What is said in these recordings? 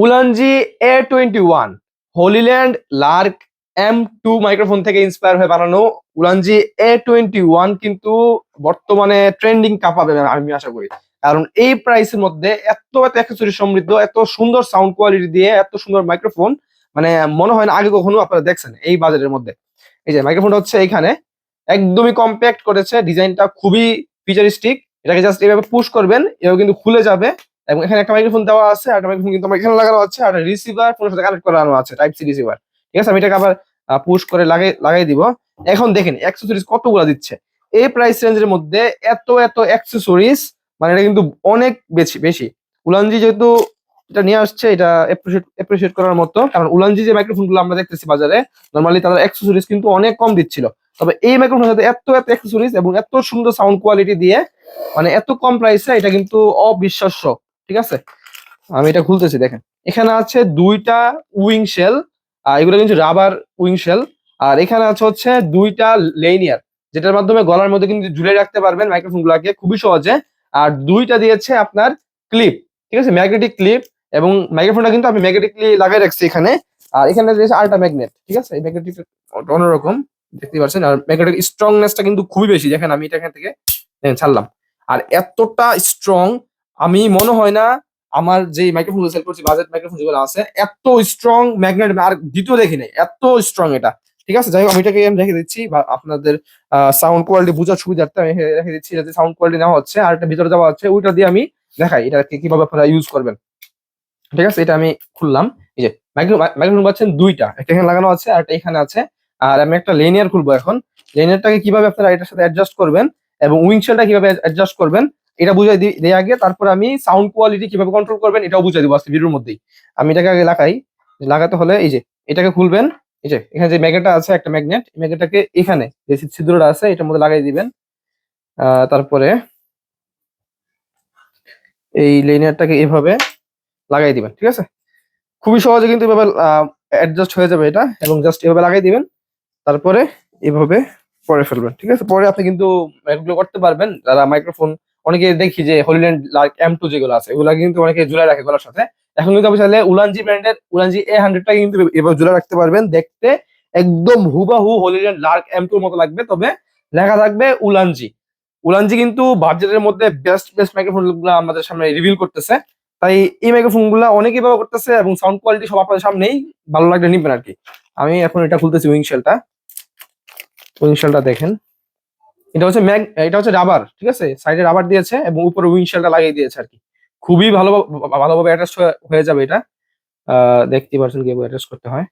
Ulanzi A21 Hollyland Lark M2 microphone থেকে inspire হয়ে বানানো উলানজি A21 কিন্তু বর্তমানে ট্রেন্ডিং কাঁপাবে আমি আশা করি। কারণ এই প্রাইসের মধ্যে এত এত অ্যাক্সেসরি সমৃদ্ধ, এত সুন্দর সাউন্ড কোয়ালিটি দিয়ে এত সুন্দর মাইক্রোফোন মানে মনে হয় না আগে কখনো আপনারা দেখছেন এই বাজেটের মধ্যে। এই যে মাইক্রোফোনটা হচ্ছে এখানে একদমই কম্প্যাক্ট করেছে, ডিজাইনটা খুবই ফিচারিস্টিক। এটাকে জাস্ট এভাবে পুশ করবেন, এভাবে কিন্তু খুলে যাবে। এবং এখানে একটা মাইক্রোফোন দেওয়া আছে, আর একটা মাইক্রোফোন কিন্তু আমার এখানে লাগানো আছে, আর রিসিভার ফোনের সাথে কানেক্ট করানো আছে, টাইপ সি রিসিভার। ঠিক আছে, আমি এটাকে আবার পুশ করে লাগাই দিব। এখন দেখেন অ্যাক্সেসরিজ কতগুলো দিচ্ছে এই প্রাইস রেঞ্জের মধ্যে। এত এত অ্যাক্সেসরিজ মানে এটা কিন্তু অনেক বেশি বেশি। উলানজি যেহেতু এটা নিয়ে আসছে, এটা এপ্রিসিয়েট করার মতো। কারণ উলানজি যে মাইক্রোফোন গুলো আমরা দেখতেছি বাজারে, নর্মালি তাদের অ্যাক্সেসরিজ কিন্তু অনেক কম দিচ্ছিল। তবে এই মাইক্রোফোনের সাথে এত এত অ্যাক্সেসরিজ এবং এত সুন্দর সাউন্ড কোয়ালিটি দিয়ে মানে এত কম প্রাইসে, এটা কিন্তু অবিশ্বাস্য। ঠিক আছে, আমি এটা খুলতেছি, দেখেন এখানে আছে দুইটা উইং শেল, আর এগুলো কিন্তু রাবার উইং শেল। আর এখানে আছে হচ্ছে দুইটা লেনিয়ার, যেটার মাধ্যমে গলার মধ্যে কিন্তু ঝুলে রাখতে পারবেন মাইক্রোফোন গুলাকে খুবই সহজে। আর দুইটা দিয়েছে আপনার ক্লিপ, ঠিক আছে, ম্যাগনেটিক ক্লিপ। এবং মাইক্রোফোনটা কিন্তু আমি ম্যাগনেটিকলি লাগাই রাখছি এখানে। আর এখানে দিয়েছে আল্ট্রা ম্যাগনেট, ঠিক আছে, এই ম্যাগনেটিক অন্যরকম দেখতে পাচ্ছেন। আর ম্যাগনেটিক স্ট্রংনেসটা কিন্তু খুবই বেশি, দেখেন আমি এটা এখান থেকে ছাড়লাম। আর এতটা স্ট্রং আমি মনে হয় না আমার যে মাইক্রোফোন সেল করছি, বাজেট মাইক্রোফোন যেগুলো আছে, এত স্ট্রং ম্যাগনেট আর দ্বিতীয় দেখি নাই, এত স্ট্রং এটা। ঠিক আছে, যাই হোক আমি এটাকে রেখে দিচ্ছি বা আপনাদের সাউন্ড কোয়ালিটি বোঝার সুবিধার্থে আমি রেখে দিচ্ছি, যাতে সাউন্ড কোয়ালিটি নেওয়া হচ্ছে। আর একটা ভিতরে দেওয়া হচ্ছে, ওইটা দিয়ে আমি দেখাই এটাকে কিভাবে আপনারা ইউজ করবেন। ঠিক আছে, এটা আমি খুললাম। এই যে মাইক্রোফোন পাচ্ছেন দুইটা, একটা এখানে লাগানো আছে আর একটা এখানে আছে। আর আমি একটা লেনিয়ার খুলবো এখন। লেনিয়ারটাকে কিভাবে আপনারা এটার সাথে অ্যাডজাস্ট করবেন এবং উইংশেলটা কিভাবে অ্যাডজাস্ট করবেন এটা বুঝাই দিই আগে। তারপর আমি সাউন্ড কোয়ালিটি কিভাবে কন্ট্রোল করবেন এটাও বুঝাই দিব আজকে ভিডিওর মধ্যেই। আমি এটাকে আগে লাগাই। লাগাতে হলে এই যে এটাকে খুলবেন, এই যে এখানে যে ম্যাগনেটটা আছে, একটা ম্যাগনেট, ম্যাগনেটটাকে এখানে যে ছিদ্রটা আছে এটার মধ্যে লাগাই দিবেন। তারপরে এই লেনিয়ারটাকে এভাবে লাগাই দিবেন। ঠিক আছে, খুবই সহজে কিন্তু এভাবে অ্যাডজাস্ট হয়ে যাবে এটা, এবং জাস্ট এভাবে লাগাই দিবেন। তারপরে এভাবে পরে ফেলবেন। ঠিক আছে, পরে আপনি কিন্তু এগুলো করতে পারবেন। যারা মাইক্রোফোন অনেকে দেখি যে হলিল্যান্ড লার্ক M2 যেগুলো আছে ওগুলা কিন্তু অনেকে ঝুলে রাখে গলার সাথে। এখন কিন্তু আপনি চাইলে উলানজি ব্র্যান্ডের উলানজি A100টা কিন্তু এভাবে ঝুলে রাখতে পারবেন। দেখতে একদম হুবাহু হলিল্যান্ড লার্ক M2 এর মতো লাগবে, তবে লেখা থাকবে উলানজি। উলানজি কিন্তু বাজেটের মধ্যে বেস্ট বেস্ট মাইক্রোফোন গুলো আমাদের সামনে রিভিল করতেছে। তাই এই মাইক্রোফোন গুলা অনেকেই ব্যবহার করতেছে এবং সাউন্ড কোয়ালিটি সব আপনাদের সামনেই, ভালো লাগলে নিবেন আর কি। আমি এখন এটা খুলতেছি উইংশেলটা। উইংশেলটা দেখেন, এটা হচ্ছে রাবার। ঠিক আছে, সাইডে রাবার দিয়েছে এবং উপরে উইংশেলটা লাগিয়ে দিয়েছে আর কি। খুবই ভালোভাবে অ্যাটাচ হয়ে যাবে এটা। দেখতে পাচ্ছেন কিভাবে অ্যাটাচ করতে হয়।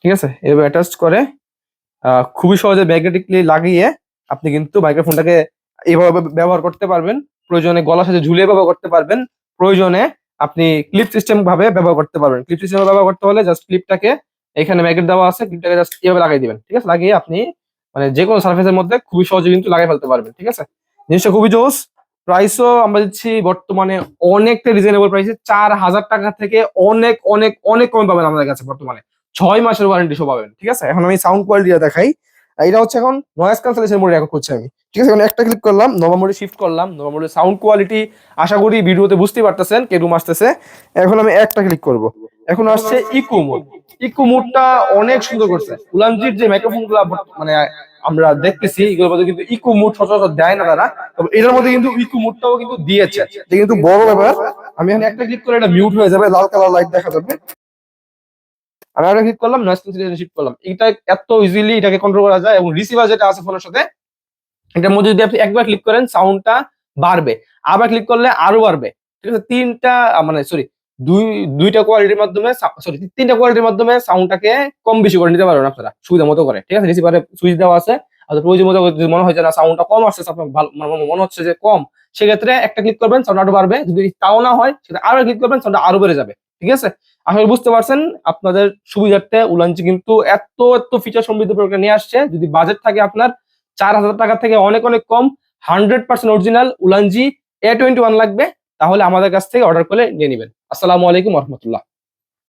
ঠিক আছে, এভাবে অ্যাটাচ করে খুবই সহজে ম্যাগনেটিকলি লাগিয়ে আপনি কিন্তু মাইক্রোফোনটাকে এইভাবে ব্যবহার করতে পারবেন। প্রয়োজনে গলার সাথে ঝুলিয়ে ব্যবহার করতে পারবেন, প্রয়োজনে আপনি ক্লিপ সিস্টেম ভাবে ব্যবহার করতে পারবেন। ক্লিপ সিস্টেম ব্যবহার করতে হলে জাস্ট ক্লিপটাকে, এখানে ম্যাগনেট দেওয়া আছে, ক্লিপটাকে জাস্ট এভাবে লাগিয়ে দিবেন। ঠিক আছে, লাগিয়ে আপনি মানে যে কোনো সার্ফেসের মধ্যে খুবই সহজে কিন্তু লাগিয়ে ফেলতে পারবেন। ঠিক আছে, জিনিসটা খুবই জোস। প্রাইসও আমরা দিচ্ছি বর্তমানে অনেকটা রিজনেবল প্রাইসে, 4000 টাকা থেকে অনেক অনেক অনেক কম পাবেন আমাদের কাছে বর্তমানে। 6 মাসের ওয়ারেন্টি সহ পাবেন। ঠিক আছে, এখন আমি সাউন্ড কোয়ালিটিটা দেখাই। এটা হচ্ছে এখন নয়েজ ক্যান্সেলেশন মোডে এখন করছি আমি। ঠিক আছে, এখন একটা ক্লিক করলাম, নর্মাল মোডে শিফট করলাম। নর্মাল মোডে সাউন্ড কোয়ালিটি আশা করি ভিডিওতে বুঝতেই পারতেছেন কে রুম আসতেছে। এখন আমি একটা ক্লিক করব, এখন আসছে ইকো মোড। ইকো মোডটা অনেক সুন্দর করছে। উলানজির যে মাইক্রোফোন গুলো মানে আমরা দেখতেছি এগুলোর মধ্যে কিন্তু ইকো মোড সচরাচর দেয় না তারা, তবে এটার মধ্যে কিন্তু ইকো মোডটাও কিন্তু দিয়েছে, এটা কিন্তু বড় ব্যাপার। আমি এখানে একটা ক্লিক করে এটা মিউট হয়ে যাবে, লাল কালার লাইট দেখা যাবে। আমি আরেকটা ক্লিক করলাম, নয়েজ ক্যান্সেলেশন শিফট করলাম। এটা এত ইজিলি এটাকে কন্ট্রোল করা যায়। এবং রিসিভার যেটা আছে ফোনের সাথে, এটার মধ্যে যদি আপনি একবার ক্লিক করেন সাউন্ডটা বাড়বে, আবার ক্লিক করলে আরো বাড়বে। ঠিক আছে, মানে সরি দুইটা কোয়ালিটির মাধ্যমে, সরি তিনটা কোয়ালিটির মাধ্যমে সাউন্ডটাকে কম বেশি করে নিতে পারবেন আপনারা সুবিধা মতো করে। ঠিক আছে, রিসিভারে সুইচ দেওয়া আছে। আর প্রয়োজন মতো যদি মনে হয় যে না সাউন্ডটা কম আসছে, আপনার ভালো মনে হচ্ছে যে কম, সেক্ষেত্রে একটা ক্লিক করবেন, সাউন্ড আরো বাড়বে। যদি তাও না হয় সেটা আরো ক্লিক করবেন, সাউন্ড আরো বেড়ে যাবে। ঠিক আছে, আসলে বুঝতে পারছেন আপনাদের সুবিধার্থে উলানজি কিন্তু এত এত ফিচার সমৃদ্ধ প্রোডাক্ট নিয়ে আসছে। যদি বাজেট থাকে আপনার 4000 টাকা থেকে অনেক অনেক কম, 100% অরিজিনাল উলানজি A21 লাগবে, তাহলে আমাদের কাছ থেকে অর্ডার করে নিয়ে নেবেন। আসসালামু আলাইকুম রহমতুল্লাহ।